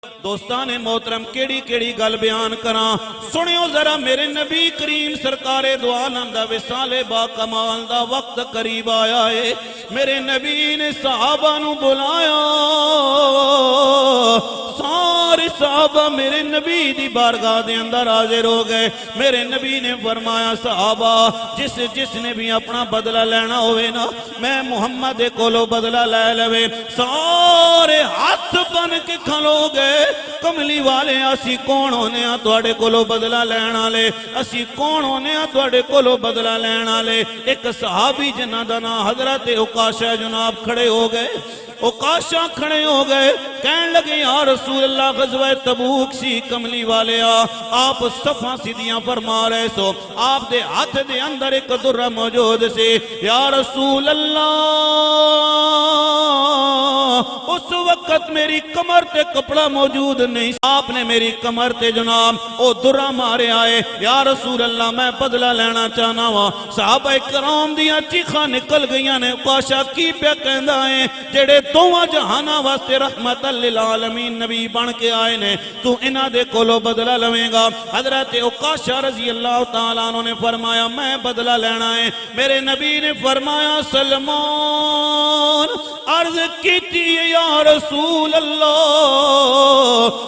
دوستان محترم کیڑی کیڑی گل بیان کراں سنیو ذرا میرے نبی کریم سرکار دو عالم دا وصال با کمال دا وقت قریب آیا ہے میرے نبی نے صحابہ نو بلایا سارے صحابہ میرے نبی دی بارگاہ دے اندر حاضر ہو گئے میرے نبی نے فرمایا صحابہ جس نے بھی اپنا بدلہ لینا ہوئے نا میں محمد کولو بدلہ لے لوے سارے ہاتھ بن کے کھلو گئے کملی والے اسی کون ہونے ہاں تواڈے کولو بدلہ لینا لے اسی کون ہونے ہاں تواڈے کولو بدلہ لینا لے ایک صحابی جنہ دا نام حضرت عکاشہ جناب کھڑے ہو گئے عکاشہ کھڑے ہو گئے کہنے لگے یا رسول اللہ غزوہ تبوک سی کملی والے آپ صفحہ سیدھیاں فرما رہے سو آپ دے ہاتھ دے اندر ایک درہ موجود سے یا رسول اللہ اس وقت میری کمر تے کپڑا موجود نہیں آپ نے میری کمر تے جناب او درہ مارے آئے یا رسول اللہ میں بدلہ لینا چاہنا ہوا صحابہ کرام دیاں چیخاں نکل گئیاں نے عکاشہ کی پہ کہندہ ہیں جڑے دوواں جہانہ واسطے رحمت للعالمین نبی بن کے آئے نے تو انہاں دے کولو بدلہ لویں گا حضرت عکاشہ رضی اللہ تعالیٰ عنہ نے فرمایا میں بدلہ لینا ہے میرے نبی نے فرمایا سلمان عرض کیتی یا رسول اللہ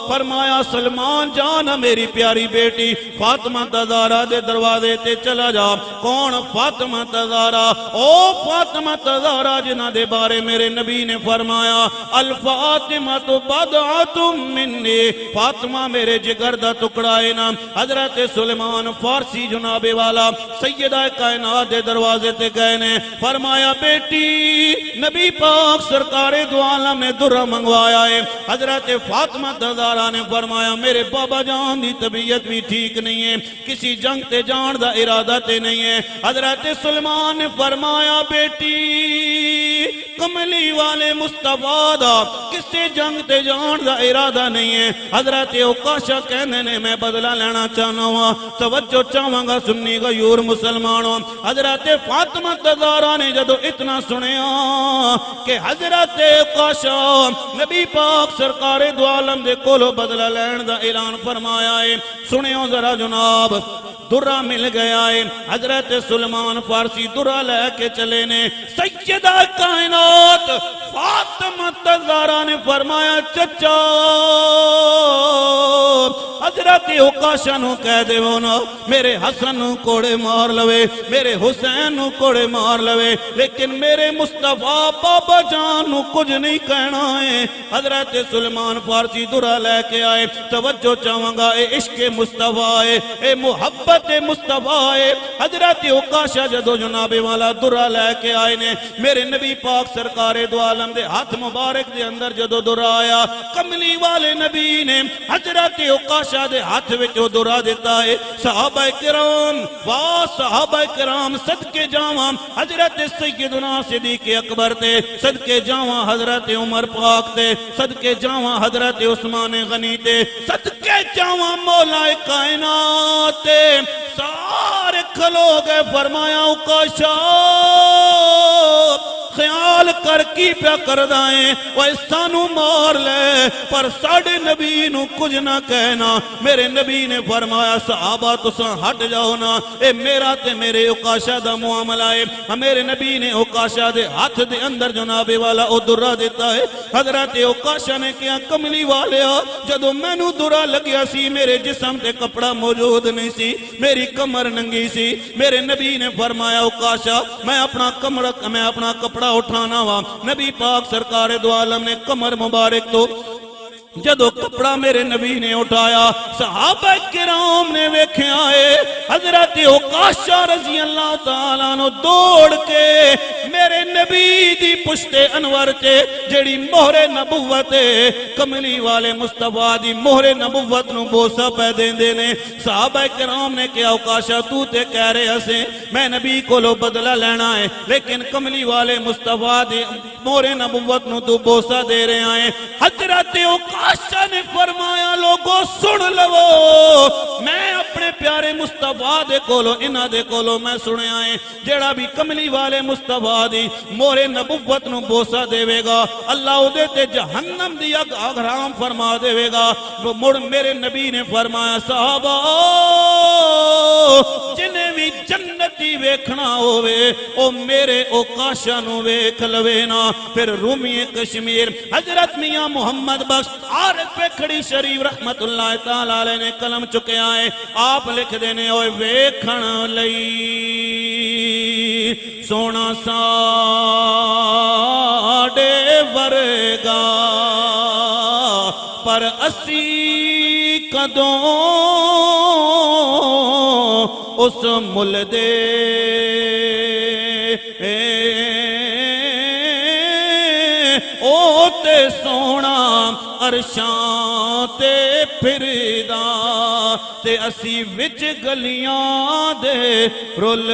فرمایا سلمان جانا میری پیاری بیٹی فاطمہ تزارہ دے دروازے تے چلا جا کون فاطمہ تزارہ او فاطمہ تزارہ جنہ دے بارے میرے نبی نے فرمایا الفاطمہ تو بدعت منی فاطمہ میرے جگر دا ٹکڑائے نا حضرت سلیمان فارسی جناب والا سیدہ کائنات دے دروازے تے گئے نے فرمایا بیٹی نبی پاک سرکار دو عالم نے درہ منگوایا ہے حضرت فاطمہ تزارہ نے فرمایا میرے بابا جان دی طبیعت بھی ٹھیک نہیں ہے کسی جنگ تے جان دا ارادہ تے نہیں ہے حضرت سلیمان نے فرمایا بیٹی کملی والے مصطفیٰ دا کسی جنگ تے جان دا ارادہ نہیں ہے حضرت عکاشہ کہنے نے میں بدلہ لینا چاہنا ہوا توجہ چاہواں گا سنی غیور مسلمانوں حضرت فاطمہ تزارہ نے جدو اتنا سنیا کہ حضرت عکاشہ نبی پاک سرکار دو عالم دے کولو بدلہ لین دا اعلان فرمایا ہے سنیو ذرا جناب درہ مل گیا ہے حضرت سلیمان فارسی درہ لے کے چلے نے سیدہ کائنات فاطمہ تزارہ نے فرمایا چچا حضرت عکاشہ نو کہہ دے ہونا میرے حسن نو کوڑے مار لوے میرے حسین نو کوڑے مار لوے لیکن میرے مصطفیٰ بابا جان نو کچھ نہیں کہنا ہے حضرت سلیمان فارسی درہ لے کے آئے توجہ چاہواں گا اے عشق مصطفیٰ ہے اے محبت مصطفیٰ ہے حضرت عکاشہ جدو جناب والا درہ لے کے آئے نے میرے نبی پاک سرکار دو عالم دے ہاتھ مبارک دے اندر جدو درہ آیا کملی والے نبی نے حضرت عکاشہ دے ہاتھ وچو درہ دیتا ہے صحابہ کرام واہ صحابہ کرام صدقے جاواں حضرت سیدنا صدیق اکبر تے صدقے جاواں حضرت عمر پاک تے صدقے جاواں حضرت عثمان غنی تے صدقے جاواں مولا کائنات تے سارے کھلو گئے فرمایا عکاشہ خیال کر کی پیا کر دائیں وہ سانو مار لے پر ساڑھے نبی نو کچھ نہ کہنا میرے نبی نے فرمایا صحابہ تساں ہٹ جاؤ نا اے میرا تے میرے عکاشہ دا معاملہ ہے میرے نبی نے عکاشہ دے ہاتھ دے اندر جناب والا او درہ دیتا ہے حضرت عکاشہ نے کیا کملی والے جدو میں نو درہ لگیا سی میرے جسم تے کپڑا موجود نہیں سی میری کمر ننگی سی میرے نبی نے فرمایا عکاشہ میں اپنا کپڑا اٹھانا وا نبی پاک سرکار دو عالم نے کمر مبارک تو جدو کپڑا میرے نبی نے اٹھایا صحابہ کرام نے ویکھے آئے حضرت عکاشہ رضی اللہ تعالیٰ عنہ دوڑ کے میرے نبی دی پشت انور تے جڑی مہر نبوت کملی والے مصطفیٰ دی مہر نبوت نو بوسا پہ دیں دینے صحابہ کرام نے کیا عکاشہ تو تے کہہ رہے ہسے میں نبی کو لو بدلہ لینا ہے لیکن کملی والے مصطفیٰ دی مہر نبوت نو تو بوسا دے رہے آئے حضرت عکاشہ نے فرمایا لوگوں سن لو میں اپنے پیارے پیارے مصطفیٰ دے کولو انہاں دے کولو میں سنیا ہے جیڑا بھی کملی والے مصطفیٰ دی مورے نبوت نو بوسا دے گا اللہ او دے تے جہنم دی اگ حرام فرما دے گا مڑ میرے نبی نے فرمایا صحابہ جنہیں بھی جنتی ویکھنا ہوئے او میرے او کاشا نو ویکھ لوے نا پھر رومی کشمیر حضرت میاں محمد بخش عارف پیکھڑی شریف رحمت اللہ تعالیٰ علیہ نے قلم چکے آئے آپ لکھ دینے ہوئے ویکھن لئی سونا ساڑے ورگا پر اسی کدوں اس مل دے او تے سونا عرشاں تے پھردا تے اسی وچ گلیاں دے رول